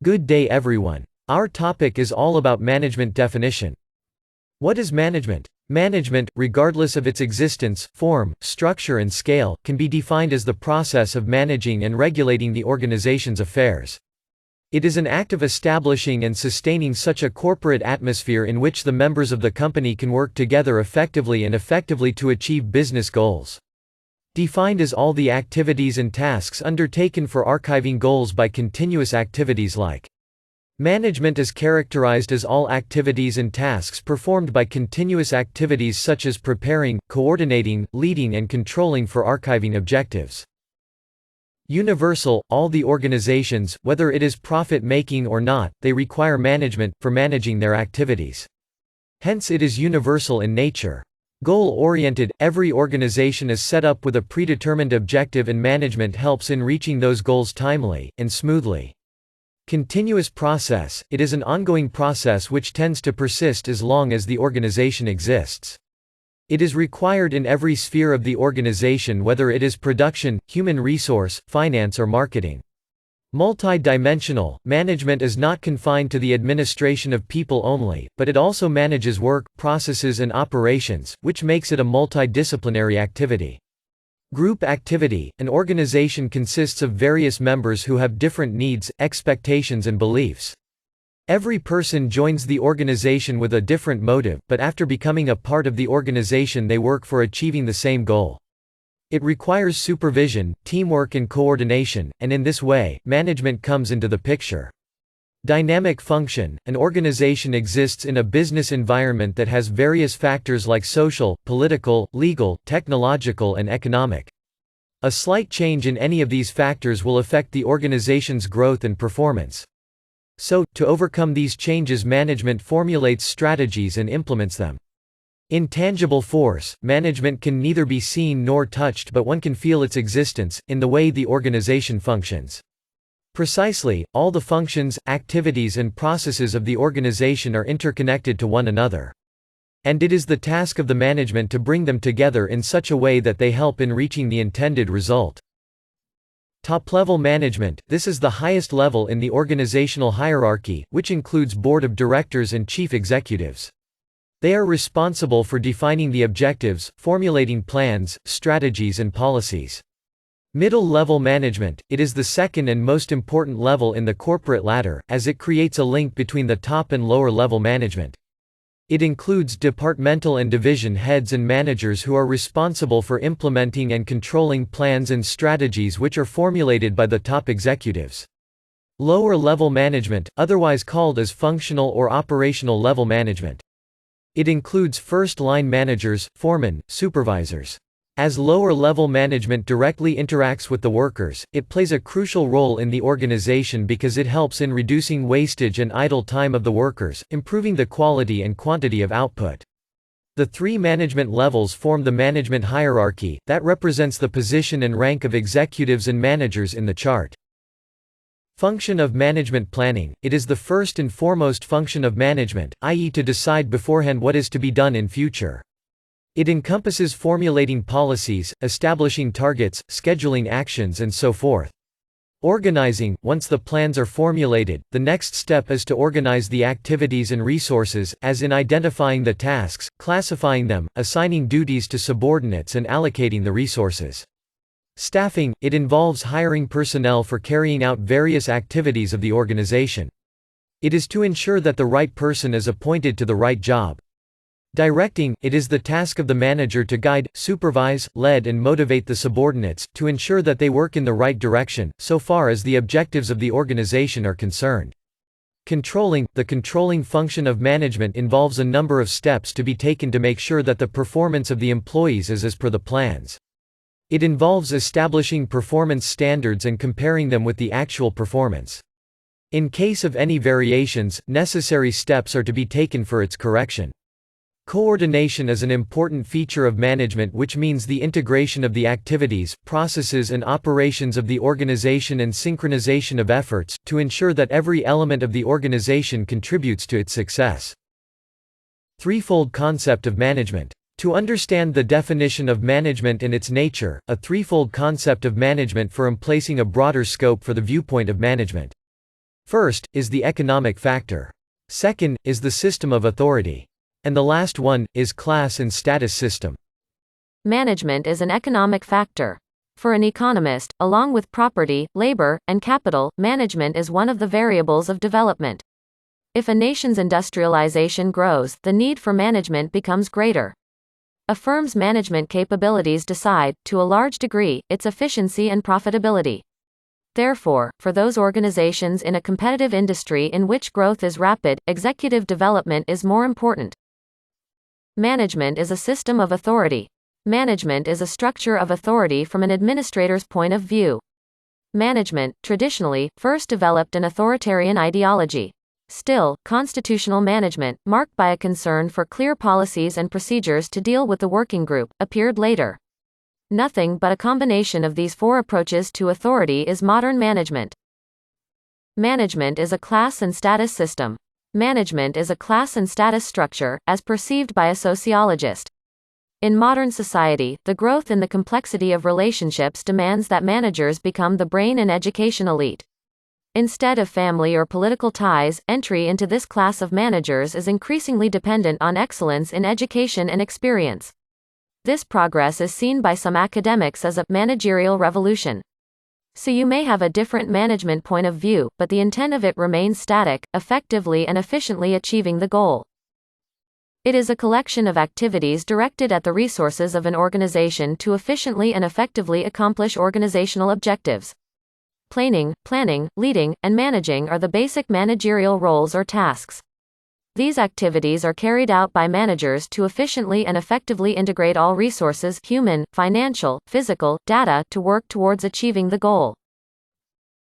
Good day everyone. Our topic is all about management definition. What is management? Management, regardless of its existence, form, structure and scale, can be defined as the process of managing and regulating the organization's affairs. It is an act of establishing and sustaining such a corporate atmosphere in which the members of the company can work together effectively to achieve business goals. Defined as all the activities and tasks undertaken for archiving goals by continuous activities like. Management is characterized as all activities and tasks performed by continuous activities such as preparing, coordinating, leading and controlling for archiving objectives. Universal, all the organizations, whether it is profit-making or not, they require management, for managing their activities. Hence it is universal in nature. Goal-oriented, every organization is set up with a predetermined objective and management helps in reaching those goals timely and smoothly. Continuous process, it is an ongoing process which tends to persist as long as the organization exists. It is required in every sphere of the organization, whether it is production, human resource, finance or marketing. Multi-dimensional, management is not confined to the administration of people only, but it also manages work, processes and operations, which makes it a multidisciplinary activity. Group activity, an organization consists of various members who have different needs, expectations and beliefs. Every person joins the organization with a different motive, but after becoming a part of the organization they work for achieving the same goal. It requires supervision, teamwork and coordination, and in this way, management comes into the picture. Dynamic function, an organization exists in a business environment that has various factors like social, political, legal, technological and economic. A slight change in any of these factors will affect the organization's growth and performance. So, to overcome these changes, management formulates strategies and implements them. Intangible force, management can neither be seen nor touched, but one can feel its existence, in the way the organization functions. Precisely, all the functions, activities and processes of the organization are interconnected to one another. And it is the task of the management to bring them together in such a way that they help in reaching the intended result. Top-level management, this is the highest level in the organizational hierarchy, which includes board of directors and chief executives. They are responsible for defining the objectives, formulating plans, strategies and policies. Middle-level management, it is the second and most important level in the corporate ladder, as it creates a link between the top and lower-level management. It includes departmental and division heads and managers who are responsible for implementing and controlling plans and strategies which are formulated by the top executives. Lower-level management, otherwise called as functional or operational level management. It includes first-line managers, foremen, supervisors. As lower-level management directly interacts with the workers, it plays a crucial role in the organization because it helps in reducing wastage and idle time of the workers, improving the quality and quantity of output. The three management levels form the management hierarchy, that represents the position and rank of executives and managers in the chart. Function of management planning, it is the first and foremost function of management, i.e. to decide beforehand what is to be done in future. It encompasses formulating policies, establishing targets, scheduling actions and so forth. Organizing, once the plans are formulated, the next step is to organize the activities and resources, as in identifying the tasks, classifying them, assigning duties to subordinates and allocating the resources. Staffing, it involves hiring personnel for carrying out various activities of the organization. It is to ensure that the right person is appointed to the right job. Directing, it is the task of the manager to guide, supervise, lead and motivate the subordinates, to ensure that they work in the right direction, so far as the objectives of the organization are concerned. Controlling, the controlling function of management involves a number of steps to be taken to make sure that the performance of the employees is as per the plans. It involves establishing performance standards and comparing them with the actual performance. In case of any variations, necessary steps are to be taken for its correction. Coordination is an important feature of management, which means the integration of the activities, processes and operations of the organization and synchronization of efforts, to ensure that every element of the organization contributes to its success. Threefold concept of management. To understand the definition of management and its nature, a threefold concept of management for emplacing a broader scope for the viewpoint of management. First, is the economic factor. Second, is the system of authority. And the last one, is class and status system. Management is an economic factor. For an economist, along with property, labor, and capital, management is one of the variables of development. If a nation's industrialization grows, the need for management becomes greater. A firm's management capabilities decide, to a large degree, its efficiency and profitability. Therefore, for those organizations in a competitive industry in which growth is rapid, executive development is more important. Management is a system of authority. Management is a structure of authority from an administrator's point of view. Management, traditionally, first developed an authoritarian ideology. Still, constitutional management, marked by a concern for clear policies and procedures to deal with the working group, appeared later. Nothing but a combination of these four approaches to authority is modern management. Management is a class and status system. Management is a class and status structure, as perceived by a sociologist. In modern society, the growth in the complexity of relationships demands that managers become the brain and education elite. Instead of family or political ties, entry into this class of managers is increasingly dependent on excellence in education and experience. This progress is seen by some academics as a managerial revolution. So you may have a different management point of view, but the intent of it remains static, effectively and efficiently achieving the goal. It is a collection of activities directed at the resources of an organization to efficiently and effectively accomplish organizational objectives. Planning, leading, and managing are the basic managerial roles or tasks. These activities are carried out by managers to efficiently and effectively integrate all resources, human, financial, physical, data, to work towards achieving the goal.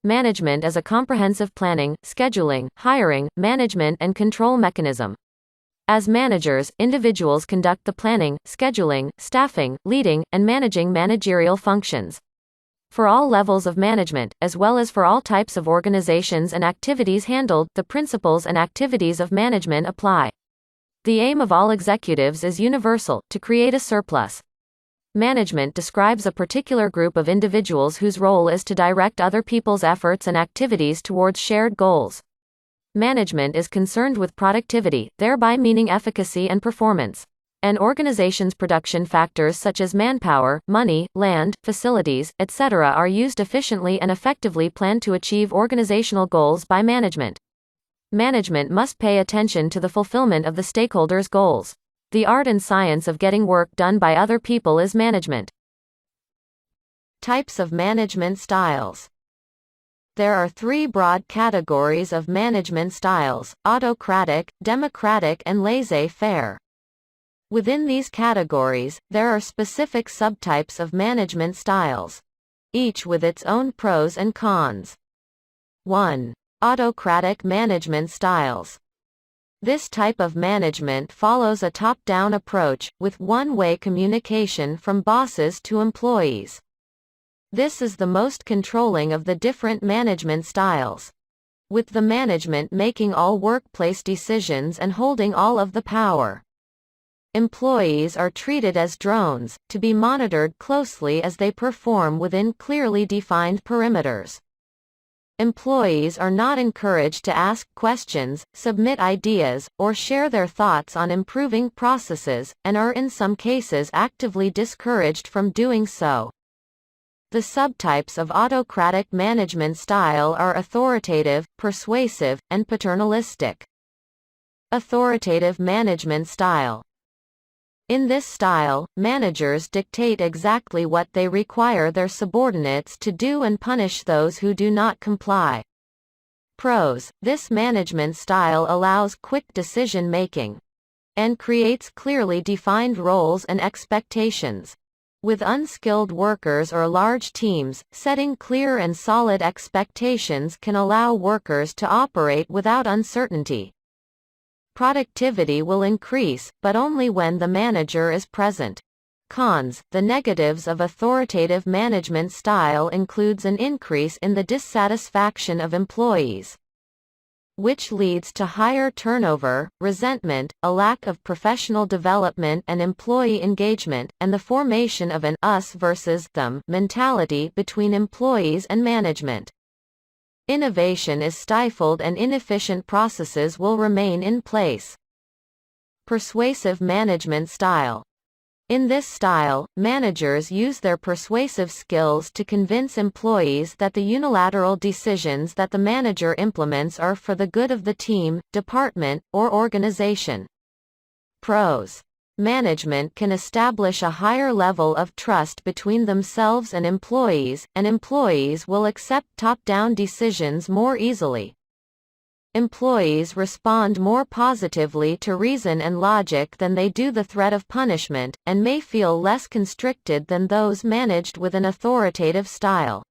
Management as a comprehensive planning, scheduling, hiring, management and control mechanism. As managers, individuals conduct the planning, scheduling, staffing, leading, and managing managerial functions. For all levels of management, as well as for all types of organizations and activities handled, the principles and activities of management apply. The aim of all executives is universal, to create a surplus. Management describes a particular group of individuals whose role is to direct other people's efforts and activities towards shared goals. Management is concerned with productivity, thereby meaning efficacy and performance. An organization's production factors such as manpower, money, land, facilities, etc. are used efficiently and effectively planned to achieve organizational goals by management. Management must pay attention to the fulfillment of the stakeholders' goals. The art and science of getting work done by other people is management. Types of management styles. There are three broad categories of management styles: autocratic, democratic, and laissez-faire. Within these categories, there are specific subtypes of management styles, each with its own pros and cons. 1. Autocratic management styles. This type of management follows a top-down approach, with one-way communication from bosses to employees. This is the most controlling of the different management styles, with the management making all workplace decisions and holding all of the power. Employees are treated as drones, to be monitored closely as they perform within clearly defined perimeters. Employees are not encouraged to ask questions, submit ideas, or share their thoughts on improving processes, and are in some cases actively discouraged from doing so. The subtypes of autocratic management style are authoritative, persuasive, and paternalistic. Authoritative management style. In this style, managers dictate exactly what they require their subordinates to do and punish those who do not comply. Pros: this management style allows quick decision-making and creates clearly defined roles and expectations. With unskilled workers or large teams, setting clear and solid expectations can allow workers to operate without uncertainty. Productivity will increase, but only when the manager is present. Cons: the negatives of authoritative management style includes an increase in the dissatisfaction of employees, which leads to higher turnover, resentment, a lack of professional development and employee engagement, and the formation of an us versus them mentality between employees and management. Innovation is stifled and inefficient processes will remain in place. Persuasive management style. In this style, managers use their persuasive skills to convince employees that the unilateral decisions that the manager implements are for the good of the team, department, or organization. Pros. Management can establish a higher level of trust between themselves and employees will accept top-down decisions more easily. Employees respond more positively to reason and logic than they do the threat of punishment, and may feel less constricted than those managed with an authoritative style.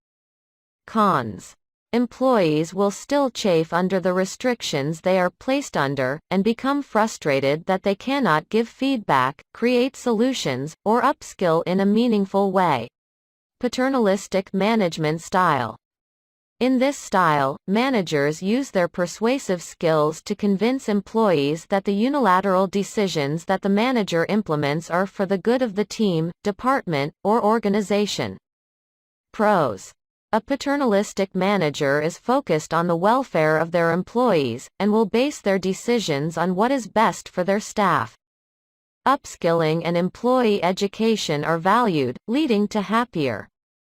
Cons. Employees will still chafe under the restrictions they are placed under, and become frustrated that they cannot give feedback, create solutions, or upskill in a meaningful way. Paternalistic management style. In this style, managers use their persuasive skills to convince employees that the unilateral decisions that the manager implements are for the good of the team, department, or organization. Pros. A paternalistic manager is focused on the welfare of their employees, and will base their decisions on what is best for their staff. Upskilling and employee education are valued, leading to happier,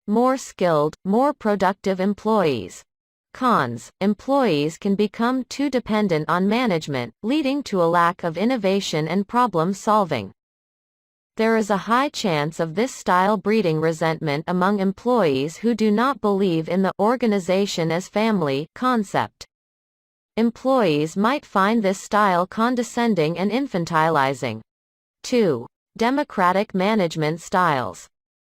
more skilled, more productive employees. Cons. Employees can become too dependent on management, leading to a lack of innovation and problem solving. There is a high chance of this style breeding resentment among employees who do not believe in the organization as family concept. Employees might find this style condescending and infantilizing. 2. Democratic management styles.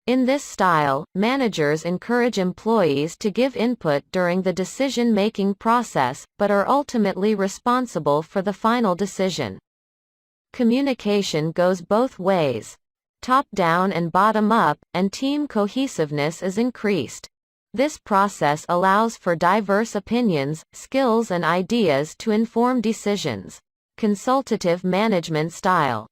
In this style, managers encourage employees to give input during the decision-making process, but are ultimately responsible for the final decision. Communication goes both ways. Top-down and bottom-up, and team cohesiveness is increased. This process allows for diverse opinions, skills and ideas to inform decisions. Consultative management style.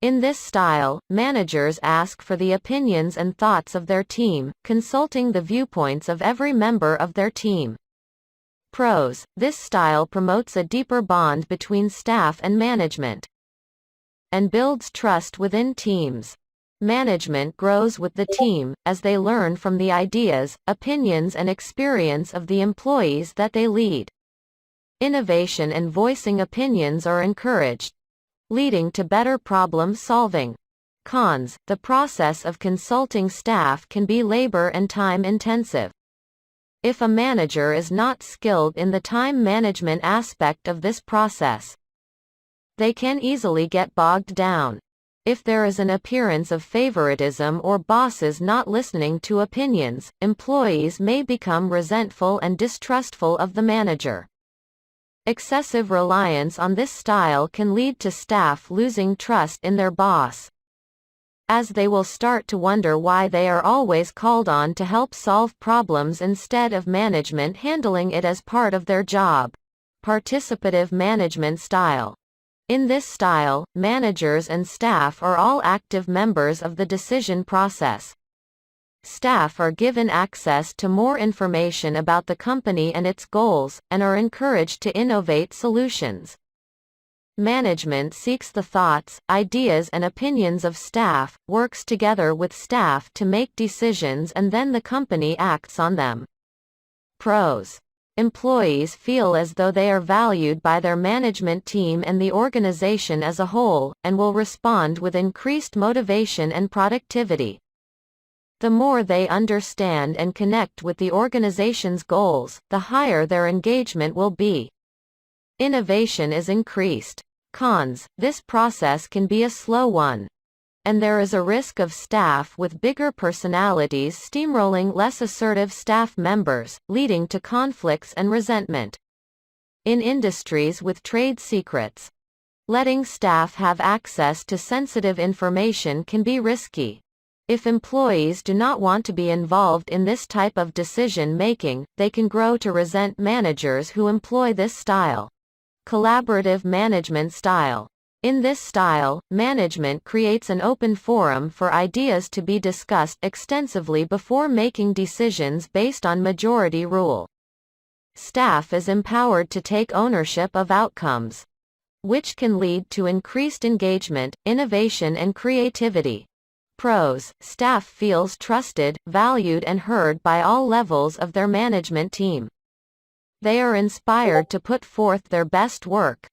In this style, managers ask for the opinions and thoughts of their team, consulting the viewpoints of every member of their team. Pros. This style promotes a deeper bond between staff and management, and builds trust within teams. Management grows with the team, as they learn from the ideas, opinions and experience of the employees that they lead. Innovation and voicing opinions are encouraged, leading to better problem solving. Cons. The process of consulting staff can be labor and time intensive. If a manager is not skilled in the time management aspect of this process, they can easily get bogged down. If there is an appearance of favoritism or bosses not listening to opinions, employees may become resentful and distrustful of the manager. Excessive reliance on this style can lead to staff losing trust in their boss, as they will start to wonder why they are always called on to help solve problems instead of management handling it as part of their job. Participative management style. In this style, managers and staff are all active members of the decision process. Staff are given access to more information about the company and its goals, and are encouraged to innovate solutions. Management seeks the thoughts, ideas and opinions of staff, works together with staff to make decisions, and then the company acts on them. Pros. Employees feel as though they are valued by their management team and the organization as a whole, and will respond with increased motivation and productivity. The more they understand and connect with the organization's goals, the higher their engagement will be. Innovation is increased. Cons. This process can be a slow one, and there is a risk of staff with bigger personalities steamrolling less assertive staff members, leading to conflicts and resentment. In industries with trade secrets, letting staff have access to sensitive information can be risky. If employees do not want to be involved in this type of decision-making, they can grow to resent managers who employ this style. Collaborative management style. In this style, management creates an open forum for ideas to be discussed extensively before making decisions based on majority rule. Staff is empowered to take ownership of outcomes, which can lead to increased engagement, innovation and creativity. Pros: staff feels trusted, valued and heard by all levels of their management team. They are inspired to put forth their best work,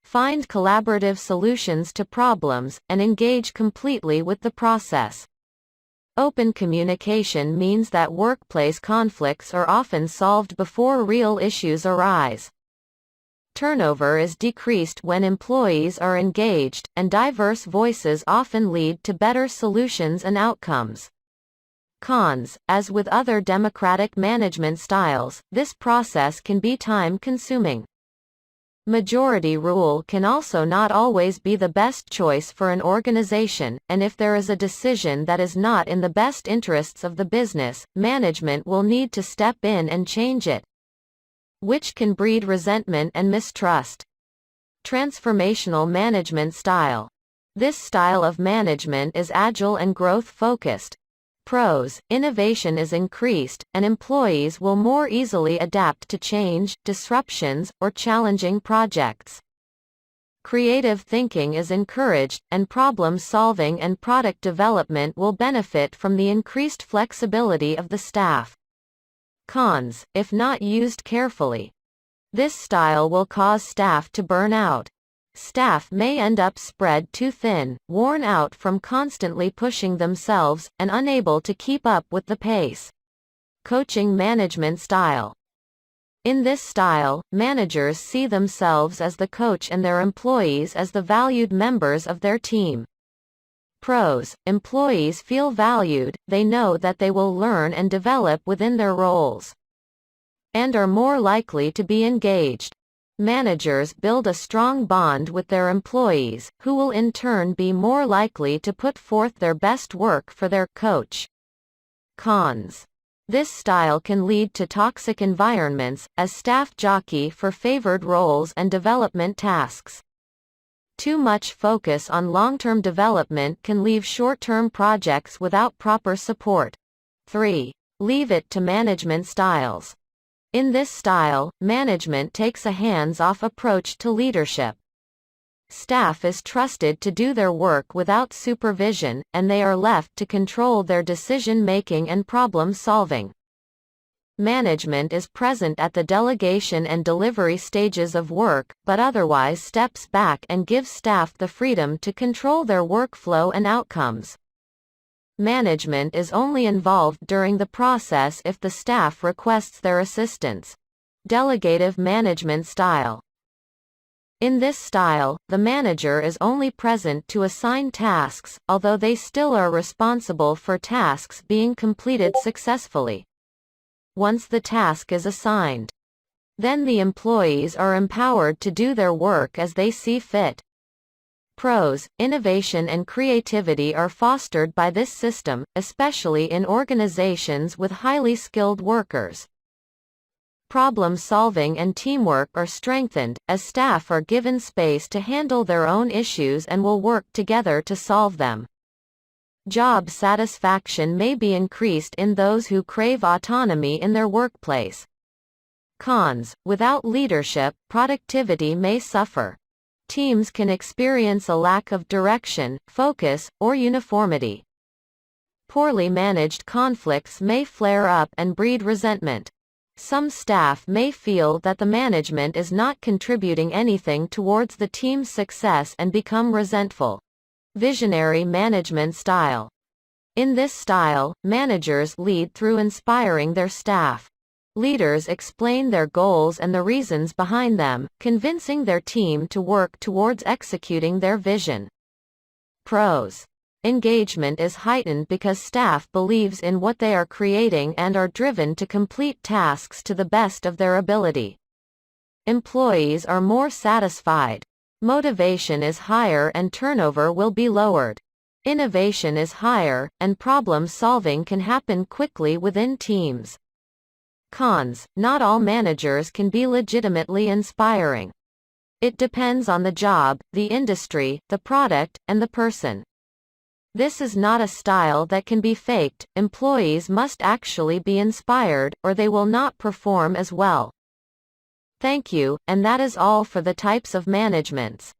find collaborative solutions to problems, and engage completely with the process. Open communication means that workplace conflicts are often solved before real issues arise. Turnover is decreased when employees are engaged, and diverse voices often lead to better solutions and outcomes. Cons: as with other democratic management styles, this process can be time-consuming. Majority rule can also not always be the best choice for an organization, and if there is a decision that is not in the best interests of the business, management will need to step in and change it, which can breed resentment and mistrust. Transformational management style. This style of management is agile and growth-focused. Pros: innovation is increased, and employees will more easily adapt to change, disruptions, or challenging projects. Creative thinking is encouraged, and problem-solving and product development will benefit from the increased flexibility of the staff. Cons: if not used carefully, this style will cause staff to burn out. Staff may end up spread too thin, worn out from constantly pushing themselves, and unable to keep up with the pace. Coaching management style. In this style, managers see themselves as the coach and their employees as the valued members of their team. Pros: employees feel valued, they know that they will learn and develop within their roles, and are more likely to be engaged. Managers build a strong bond with their employees, who will in turn be more likely to put forth their best work for their coach. Cons: this style can lead to toxic environments, as staff jockey for favored roles and development tasks. Too much focus on long-term development can leave short-term projects without proper support. 3. Leave it to management styles. In this style, management takes a hands-off approach to leadership. Staff is trusted to do their work without supervision, and they are left to control their decision-making and problem-solving. Management is present at the delegation and delivery stages of work, but otherwise steps back and gives staff the freedom to control their workflow and outcomes. Management is only involved during the process if the staff requests their assistance. Delegative management style. In this style, the manager is only present to assign tasks, although they still are responsible for tasks being completed successfully. Once the task is assigned, then the employees are empowered to do their work as they see fit. Pros: innovation and creativity are fostered by this system, especially in organizations with highly skilled workers. Problem-solving and teamwork are strengthened, as staff are given space to handle their own issues and will work together to solve them. Job satisfaction may be increased in those who crave autonomy in their workplace. Cons: without leadership, productivity may suffer. Teams can experience a lack of direction, focus, or uniformity. Poorly managed conflicts may flare up and breed resentment. Some staff may feel that the management is not contributing anything towards the team's success and become resentful. Visionary management style. In this style, managers lead through inspiring their staff. Leaders explain their goals and the reasons behind them, convincing their team to work towards executing their vision. Pros: engagement is heightened because staff believes in what they are creating and are driven to complete tasks to the best of their ability. Employees are more satisfied. Motivation is higher and turnover will be lowered. Innovation is higher, and problem-solving can happen quickly within teams. Cons: not all managers can be legitimately inspiring. It depends on the job, the industry, the product, and the person. This is not a style that can be faked. Employees must actually be inspired, or they will not perform as well. Thank you, and that is all for the types of managements.